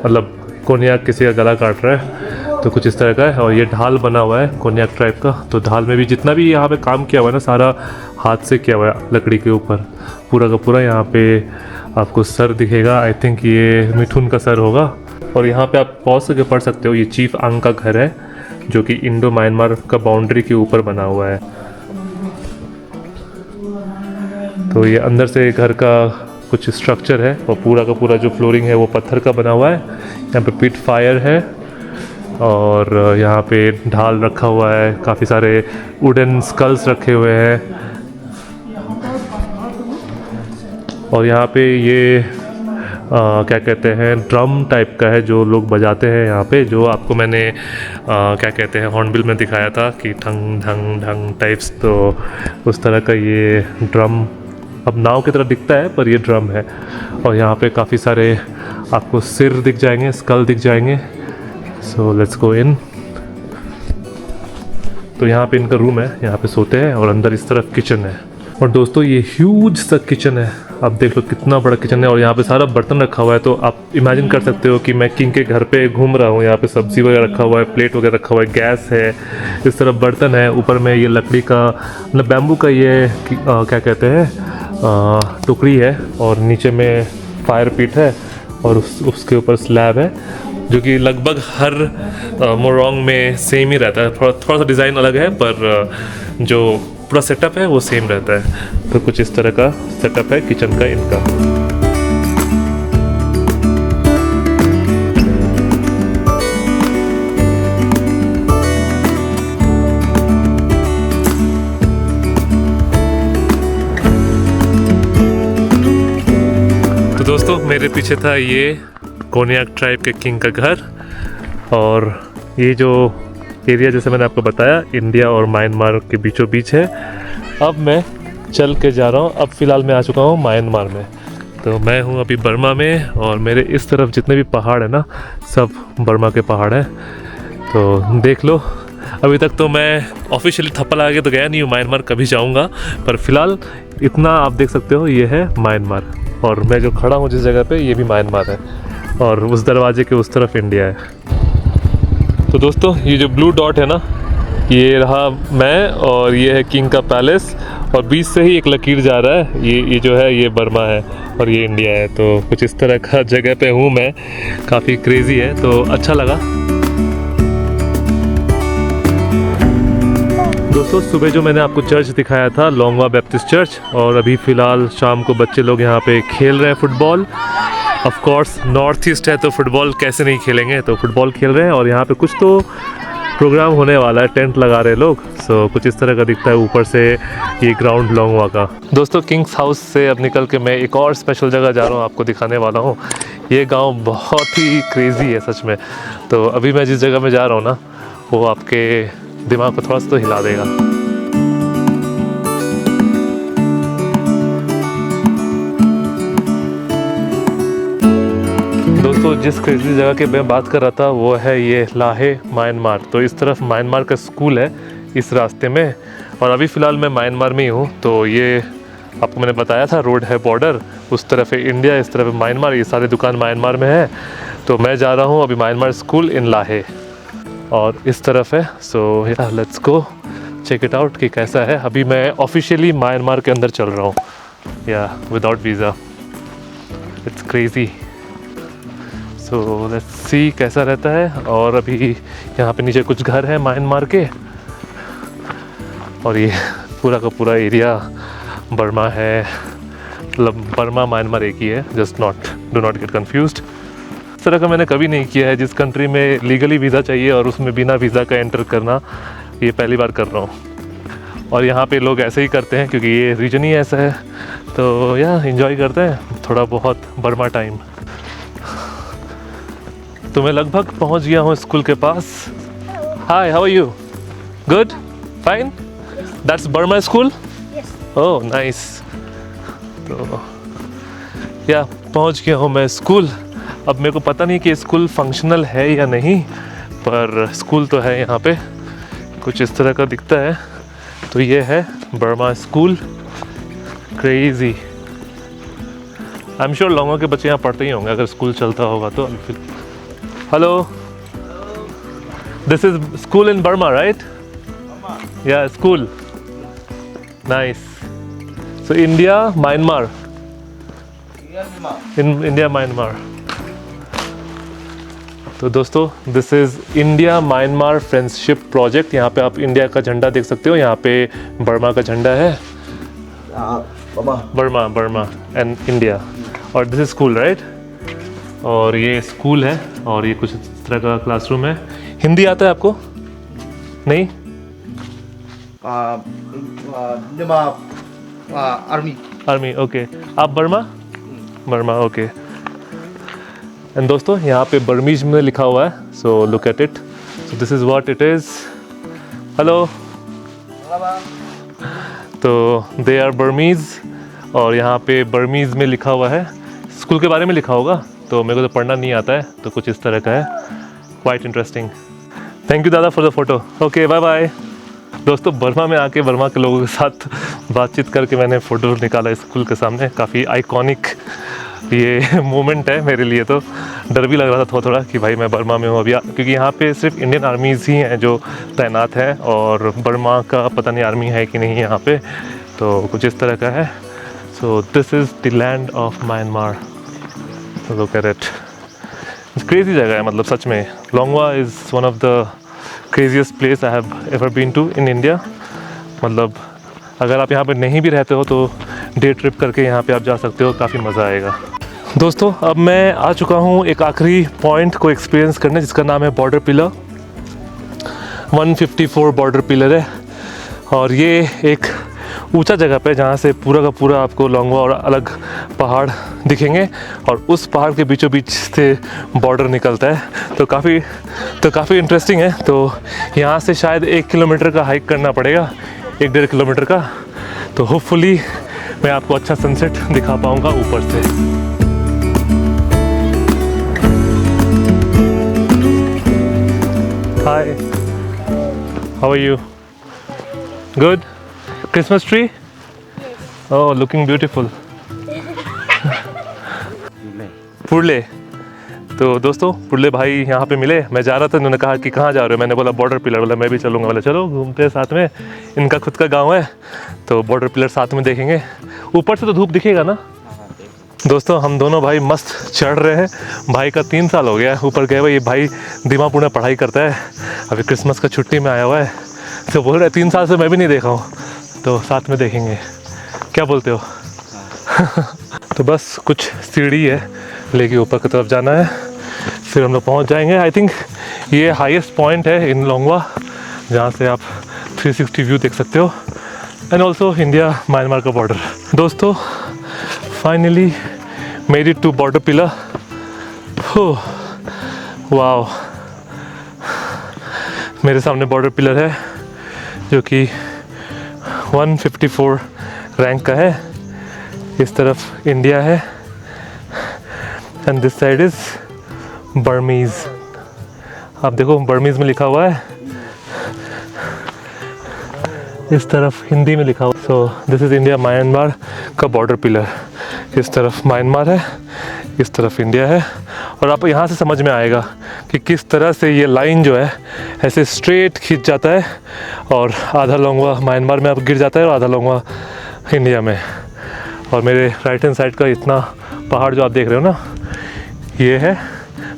मतलब कोन्याक किसी का गला काट रहा है, तो कुछ इस तरह का है। और ये ढाल बना हुआ है कोन्याक ट्राइब का। तो ढाल में भी जितना भी यहाँ पे काम किया हुआ है ना, सारा हाथ से किया हुआ है लकड़ी के ऊपर पूरा का पूरा। यहाँ पे आपको सर दिखेगा, आई थिंक ये मिथुन का सर होगा। और यहाँ पे आप पहुँच के पढ़ सकते हो, ये चीफ आंग का घर है जो कि इंडो म्यांमार का बाउंड्री के ऊपर बना हुआ है। तो ये अंदर से घर का कुछ स्ट्रक्चर है और पूरा का पूरा जो फ्लोरिंग है वो पत्थर का बना हुआ है। यहाँ पे पिट फायर है और यहाँ पे ढाल रखा हुआ है, काफ़ी सारे वुडन स्कल्स रखे हुए हैं और यहाँ पे ये क्या कहते हैं ड्रम टाइप का है जो लोग बजाते हैं यहाँ पे, जो आपको मैंने क्या कहते हैं हॉर्नबिल में दिखाया था कि ठंग ढंग ढंग टाइप्स, तो उस तरह का ये ड्रम अब नाव की तरह दिखता है पर ये ड्रम है। और यहाँ पे काफ़ी सारे आपको सिर दिख जाएंगे, स्कल दिख जाएंगे। सो लेट्स गो इन। तो यहाँ पे इनका रूम है, यहाँ पे सोते हैं और अंदर इस तरफ किचन है। और दोस्तों ये ह्यूज सा किचन है, आप देख लो कितना बड़ा किचन है और यहाँ पे सारा बर्तन रखा हुआ है। तो आप इमेजिन कर सकते हो कि मैं किंग के घर पे घूम रहा हूँ। यहाँ पे सब्जी वगैरह रखा हुआ है, प्लेट वगैरह रखा हुआ है, गैस है, इस तरफ बर्तन है, ऊपर में ये लकड़ी का मतलब बैम्बू का ये क्या कहते हैं टुकड़ी है और नीचे में फायर पिट है और उसके ऊपर स्लैब है जो कि लगभग हर मोरोंग में सेम ही रहता है। थोड़ा सा डिज़ाइन अलग है पर जो पूरा सेटअप है वो सेम रहता है। तो कुछ इस तरह का सेटअप है किचन का इनका। तो दोस्तों मेरे पीछे था ये कोन्याक ट्राइब के किंग का घर और ये जो एरिया जैसे मैंने आपको बताया इंडिया और म्यांमार के बीचों बीच है। अब मैं चल के जा रहा हूँ, अब फ़िलहाल मैं आ चुका हूँ म्यांमार में। तो मैं हूँ अभी बर्मा में और मेरे इस तरफ जितने भी पहाड़ है ना सब बर्मा के पहाड़ हैं। तो देख लो, अभी तक तो मैं ऑफिशियली थप्पा लगा के तो गया नहीं हूँ म्यांमार, कभी जाऊँगा, पर फिलहाल इतना आप देख सकते हो ये है म्यांमार और मैं जो खड़ा हूँ जिस जगह पे ये भी म्यांमार है और उस दरवाजे के उस तरफ इंडिया है। तो दोस्तों ये जो ब्लू डॉट है ना ये रहा मैं और ये है किंग का पैलेस और बीच से ही एक लकीर जा रहा है, ये जो है ये बर्मा है और ये इंडिया है। तो कुछ इस तरह का जगह पे हूँ मैं, काफ़ी क्रेज़ी है तो अच्छा लगा। दोस्तों सुबह जो मैंने आपको चर्च दिखाया था लोंगवा बैप्टिस्ट चर्च और अभी फ़िलहाल शाम को बच्चे लोग यहाँ पे खेल रहे हैं football. Of course north east है तो फुटबॉल कैसे नहीं खेलेंगे, तो फुटबॉल खेल रहे हैं और यहाँ पे कुछ तो प्रोग्राम होने वाला है, टेंट लगा रहे लोग। सो कुछ इस तरह का दिखता है ऊपर से ये ग्राउंड लोंगवा का। दोस्तों किंग्स हाउस से अब निकल के मैं एक और स्पेशल जगह जा रहा हूँ, आपको दिखाने वाला हूँ। ये गांव बहुत ही क्रेज़ी है सच में। तो अभी मैं जिस जगह में जा रहा हूँ ना वो आपके दिमाग को थोड़ा सा तो हिला देगा। दोस्तों जिस क्रेज़ी जगह की मैं बात कर रहा था वो है ये लाहे म्यांमार। तो इस तरफ म्यांमार का स्कूल है इस रास्ते में और अभी फ़िलहाल मैं म्यांमार में ही हूँ। तो ये आपको मैंने बताया था रोड है बॉर्डर, उस तरफ है इंडिया, इस तरफ है म्यांमार, ये सारे दुकान म्यांमार में है। तो मैं जा रहा हूँ अभी म्यांमार स्कूल इन लाहे और इस तरफ है। So let's go check it out कि कैसा है। अभी मैं ऑफिशियली म्यांमार के अंदर चल रहा हूँ या without visa. It's crazy. So let's see कैसा रहता है। और अभी यहाँ पे नीचे कुछ घर हैं म्यांमार के और ये पूरा का पूरा एरिया बर्मा है, मतलब बर्मा म्यांमार एक ही है, just do not gate confused. इस तरह का मैंने कभी नहीं किया है, जिस कंट्री में लीगली वीज़ा चाहिए और उसमें बिना वीज़ा का एंटर करना ये पहली बार कर रहा हूँ। और यहाँ पे लोग ऐसे ही करते हैं क्योंकि ये रीजन ही ऐसा है। तो या एंजॉय करते हैं थोड़ा बहुत बर्मा टाइम। तो मैं लगभग पहुंच गया हूं स्कूल के पास। Hi, how are you? Good, fine. That's Burma school? Oh nice. तो या पहुंच गया हूं मैं स्कूल। अब मेरे को पता नहीं कि स्कूल फंक्शनल है या नहीं, पर स्कूल तो है यहाँ पे, कुछ इस तरह का दिखता है। तो ये है Burma school. Crazy. I am sure Longwa के बच्चे यहाँ पढ़ते ही होंगे अगर स्कूल चलता होगा तो। Hello. This is school in Burma, right? Burma. Yeah, school. Nice. So India, Myanmar. In India, Myanmar. तो दोस्तों this is India Myanmar friendship project. यहाँ पे आप इंडिया का झंडा देख सकते हो, यहाँ पे बर्मा का झंडा है। Burma and India. और दिस इज स्कूल राइट। और ये स्कूल है और ये कुछ इस तरह का क्लासरूम है। हिंदी आता है आपको? नहीं? आर्मी। Army, okay. आप बर्मा? Burma, okay. एंड दोस्तों यहाँ पे बर्मीज में लिखा हुआ है, so look at it. So this is what it is. Hello. तो दे आर बर्मीज और यहाँ पे बर्मीज में लिखा हुआ है। स्कूल के बारे में लिखा होगा, तो मेरे को तो पढ़ना नहीं आता है, तो कुछ इस तरह का है। Quite interesting. थैंक यू दादा for the photo. Okay, bye bye. दोस्तों बर्मा में आके बर्मा के लोगों के साथ बातचीत करके मैंने फ़ोटो निकाला स्कूल के सामने। काफ़ी आइकॉनिक ये मोमेंट है मेरे लिए। तो डर भी लग रहा था थोड़ा थोड़ा कि भाई मैं बर्मा में हूँ अभी, क्योंकि यहाँ पे सिर्फ इंडियन आर्मीज़ ही हैं जो तैनात हैं और बर्मा का पता नहीं आर्मी है कि नहीं यहाँ पे। तो कुछ इस तरह का है। So this is the land of Myanmar. Look at it. Crazy जगह है, मतलब सच में। Longwa is one of the craziest place I have ever been to in India. मतलब अगर आप यहाँ पे नहीं भी रहते हो तो डे ट्रिप करके यहाँ पे आप जा सकते हो, काफ़ी मज़ा आएगा। दोस्तों अब मैं आ चुका हूँ एक आखिरी पॉइंट को एक्सपीरियंस करने, जिसका नाम है बॉर्डर पिलर। 154 बॉर्डर पिलर है और ये एक ऊंचा जगह पे जहाँ से पूरा का पूरा आपको लोंगवा और अलग पहाड़ दिखेंगे और उस पहाड़ के बीचों बीच से बॉर्डर निकलता है। तो काफ़ी इंटरेस्टिंग है। तो यहाँ से शायद 1 किलोमीटर का हाइक करना पड़ेगा, 1-1.5 किलोमीटर का। तो होपफुली मैं आपको अच्छा सनसेट दिखा पाऊँगा ऊपर से। Hi, how are you? Good? Christmas tree? Oh, looking beautiful. पुरले। तो दोस्तों पुरले भाई यहाँ पे मिले। मैं जा रहा था, उन्होंने कहा कि कहाँ जा रहे हो? मैंने बोला बॉर्डर पिलर। बोला मैं भी चलूँगा। बोला चलो घूमते हैं साथ में, इनका खुद का गांव है तो बॉर्डर पिलर साथ में देखेंगे। ऊपर से तो धूप दिखेगा ना। दोस्तों हम दोनों भाई मस्त चढ़ रहे हैं। भाई का 3 साल हो गया है ऊपर गए हुए। ये भाई दीमापुर में पढ़ाई करता है, अभी क्रिसमस का छुट्टी में आया हुआ है। तो बोल रहे 3 साल से मैं भी नहीं देखा हूँ, तो साथ में देखेंगे। क्या बोलते हो? तो बस कुछ सीढ़ी है, लेके ऊपर की तरफ जाना है, फिर हम लोग पहुंच जाएंगे। आई थिंक ये हाईएस्ट पॉइंट है इन लोंगवा, जहाँ से आप 360 व्यू देख सकते हो, एंड ऑल्सो इंडिया म्यांमार का बॉर्डर। दोस्तों finally made it to border pillar. Wow, मेरे सामने बॉर्डर पिलर है जो कि 154 रैंक का है। इस तरफ इंडिया है and this side is Burmese. आप देखो बर्मीज में लिखा हुआ है, इस तरफ हिंदी में लिखा हुआ। So this is India Myanmar का बॉर्डर पिलर। इस तरफ म्यांमार है, इस तरफ इंडिया है। और आप यहाँ से समझ में आएगा कि किस तरह से ये लाइन जो है ऐसे स्ट्रेट खींच जाता है और आधा लोंगवा म्यांमार में अब गिर जाता है और आधा लोंगवा इंडिया में। और मेरे राइट हैंड साइड का इतना पहाड़ जो आप देख रहे हो ना, ये है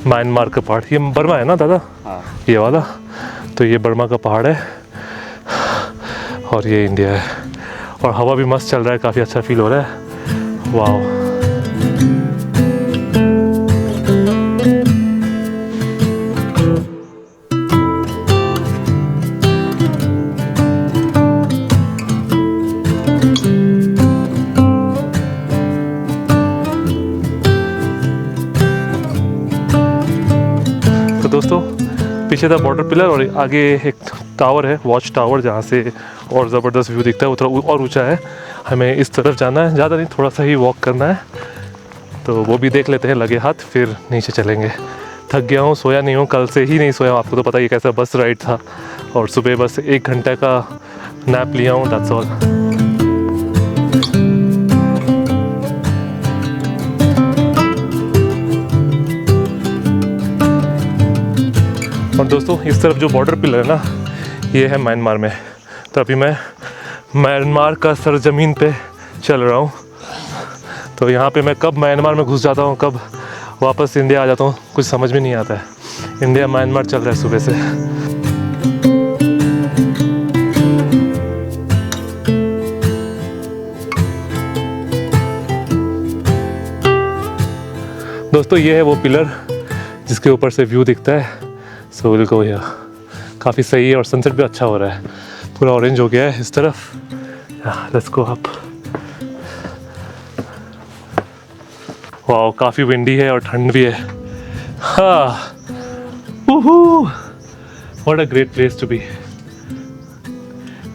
म्यांमार का पहाड़। ये बर्मा है ना दादा? हाँ। ये वाला, तो ये बर्मा का पहाड़ है और ये इंडिया है। और हवा भी मस्त चल रहा है, काफ़ी अच्छा फील हो रहा है। वाह। दोस्तों पीछे था बॉर्डर पिलर और आगे एक टावर है, वॉच टावर, जहाँ से और ज़बरदस्त व्यू दिखता है। वो थोड़ा और ऊंचा है। हमें इस तरफ जाना है, ज़्यादा नहीं, थोड़ा सा ही वॉक करना है। तो वो भी देख लेते हैं लगे हाथ, फिर नीचे चलेंगे। थक गया हूँ, सोया नहीं हूँ, कल से ही नहीं सोया हूँ। आपको तो पता ही कैसा बस राइड था और सुबह बस 1 घंटे का नैप लिया हूँ, दैट्स ऑल। और दोस्तों इस तरफ जो बॉर्डर पिलर है ना, ये है म्यांमार में। तो अभी मैं म्यांमार का सरजमीन पे चल रहा हूँ। तो यहाँ पे मैं कब म्यांमार में घुस जाता हूँ, कब वापस इंडिया आ जाता हूँ, कुछ समझ में नहीं आता है। इंडिया म्यांमार चल रहा है सुबह से। दोस्तों ये है वो पिलर जिसके ऊपर से व्यू दिखता है। So will go here. काफ़ी सही है और सनसेट भी अच्छा हो रहा है, पूरा ऑरेंज हो गया है इस तरफ। Let's go up. वाह, काफ़ी विंडी है और ठंड भी है। हाँ, what a great place to be.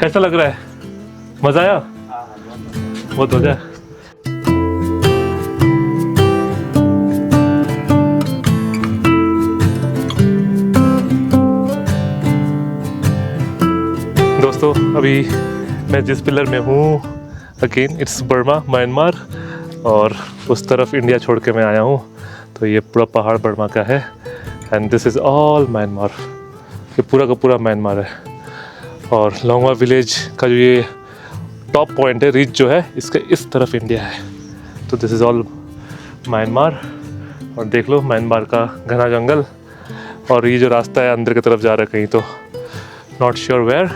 कैसा लग रहा है? मज़ा आया? बहुत मज़ा है। दोस्तों अभी मैं जिस पिलर में हूँ, अगेन इट्स बर्मा, म्यांमार, और उस तरफ इंडिया छोड़ के मैं आया हूँ। तो ये पूरा पहाड़ बर्मा का है and this is all Myanmar. ये पूरा का पूरा म्यांमार है। और लोंगवा विलेज का जो ये टॉप पॉइंट है, रिच जो है, इसके इस तरफ इंडिया है। तो दिस इज़ ऑल म्यांमार। और देख लो म्यांमार का घना जंगल, और ये जो रास्ता है अंदर की तरफ जा रहा है कहीं, तो not sure where,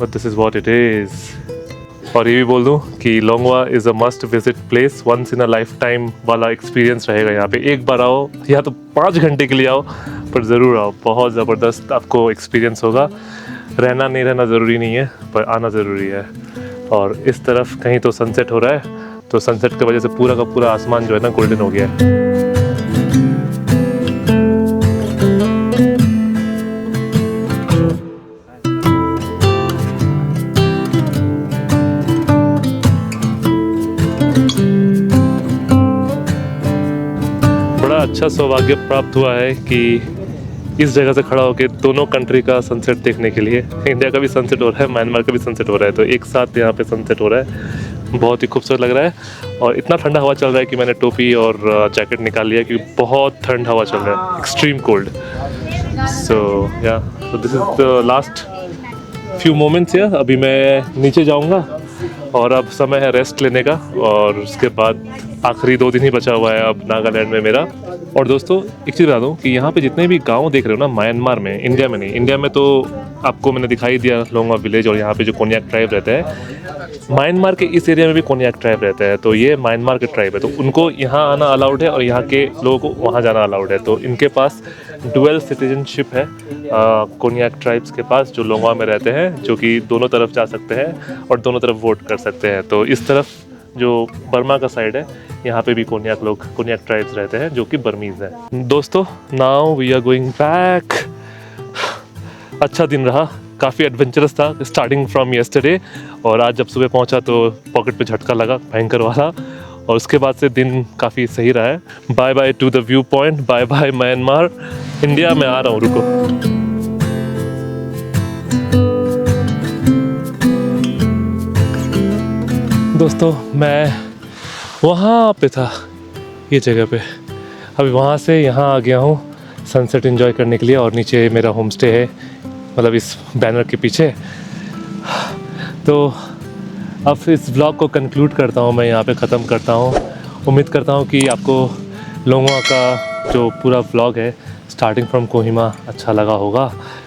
but this is what it is. और ये भी बोल दूँ कि Longwa is a must visit place, once in a life time वाला एक्सपीरियंस रहेगा यहाँ पे। एक बार आओ, या तो 5 घंटे के लिए आओ, पर ज़रूर आओ। बहुत ज़बरदस्त आपको एक्सपीरियंस होगा। रहना नहीं रहना ज़रूरी नहीं है, पर आना ज़रूरी है। और इस तरफ कहीं तो सनसेट हो रहा है, तो सनसेट की वजह से पूरा का पूरा आसमान जो है ना गोल्डन हो गया है। अच्छा सौभाग्य प्राप्त हुआ है कि इस जगह से खड़ा होकर दोनों कंट्री का सनसेट देखने के लिए, इंडिया का भी सनसेट हो रहा है, म्यांमार का भी सनसेट हो रहा है, तो एक साथ यहाँ पे सनसेट हो रहा है। बहुत ही खूबसूरत लग रहा है। और इतना ठंडा हवा चल रहा है कि मैंने टोपी और जैकेट निकाल लिया, क्योंकि बहुत ठंड हवा चल रहा है, एक्सट्रीम कोल्ड। सो या, तो this is the last few moments here. अभी मैं नीचे जाऊँगा और अब समय है रेस्ट लेने का, और उसके बाद आखिरी 2 दिन ही बचा हुआ है अब नागालैंड में मेरा। और दोस्तों एक चीज़ बता दूँ कि यहाँ पे जितने भी गांव देख रहे हो ना म्यांमार में, इंडिया में नहीं, इंडिया में तो आपको मैंने दिखाई दिया लोंगवा विलेज और यहाँ पे जो कोन्याक ट्राइब रहता है। म्यांमार के इस एरिया में भी कोन्याक ट्राइब रहता है, तो ये म्यांमार के ट्राइब है, तो उनको यहाँ आना अलाउड है और यहाँ के लोगों को वहाँ जाना अलाउड है। तो इनके पास डुअल सिटीजनशिप है कोन्याक ट्राइब्स के पास, जो लोंगवा में रहते हैं, जो कि दोनों तरफ जा सकते हैं और दोनों तरफ वोट कर सकते हैं। तो इस तरफ जो बर्मा का साइड है, यहाँ पे भी कोन्याक लोग, कोन्याक ट्राइब्स रहते हैं, जो कि बर्मीज़ हैं। दोस्तों now we are going back. अच्छा दिन रहा, काफ़ी एडवेंचरस था स्टार्टिंग फ्रॉम येस्टरडे, और आज जब सुबह पहुँचा तो पॉकेट पे झटका लगा भयंकर वाला, और उसके बाद से दिन काफ़ी सही रहा है। Bye bye to the view point, bye bye Myanmar. India में आ रहा हूँ, रुको। दोस्तों मैं वहाँ पे था, ये जगह पे, अभी वहाँ से यहाँ आ गया हूँ सनसेट एंजॉय करने के लिए, और नीचे मेरा होम स्टे है, मतलब इस बैनर के पीछे। तो अब इस व्लॉग को कंक्लूड करता हूँ, मैं यहाँ पे ख़त्म करता हूँ। उम्मीद करता हूँ कि आपको लोंगवा का जो पूरा व्लॉग है स्टार्टिंग फ्रॉम कोहिमा अच्छा लगा होगा,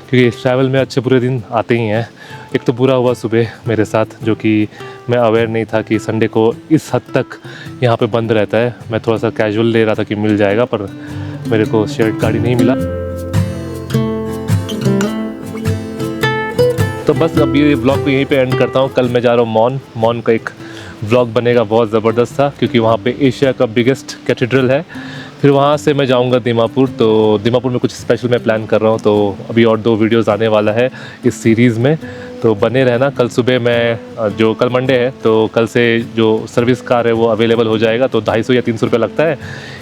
क्योंकि इस ट्रैवल में अच्छे पूरे दिन आते ही हैं। एक तो बुरा हुआ सुबह मेरे साथ, जो कि मैं अवेयर नहीं था कि संडे को इस हद तक यहाँ पे बंद रहता है। मैं थोड़ा सा कैजुअल ले रहा था कि मिल जाएगा, पर मेरे को शेयर्ड गाड़ी नहीं मिला। तो बस अब ये व्लॉग को यहीं पे एंड करता हूँ। कल मैं जा रहा हूँ मॉन का एक व्लॉग बनेगा, बहुत ज़बरदस्त था, क्योंकि वहाँ पे एशिया का बिगेस्ट कैथेड्रल है। फिर वहाँ से मैं जाऊँगा दीमापुर, तो दीमापुर में कुछ स्पेशल मैं प्लान कर रहा हूँ, तो अभी और 2 वीडियोज़ आने वाला है इस सीरीज़ में, तो बने रहना। कल सुबह मैं, जो कल मंडे है, तो कल से जो सर्विस कार है वो अवेलेबल हो जाएगा, तो 250 या 300 रुपये लगता है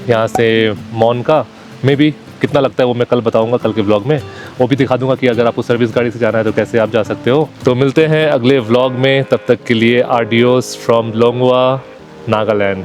यहाँ से मॉन का। मे बी कितना लगता है वो मैं कल बताऊंगा, कल के व्लॉग में वो भी दिखा दूंगा कि अगर आपको सर्विस गाड़ी से जाना है तो कैसे आप जा सकते हो। तो मिलते हैं अगले व्लॉग में, तब तक के लिए आडियोस फ्रॉम लोंगवा, नागालैंड।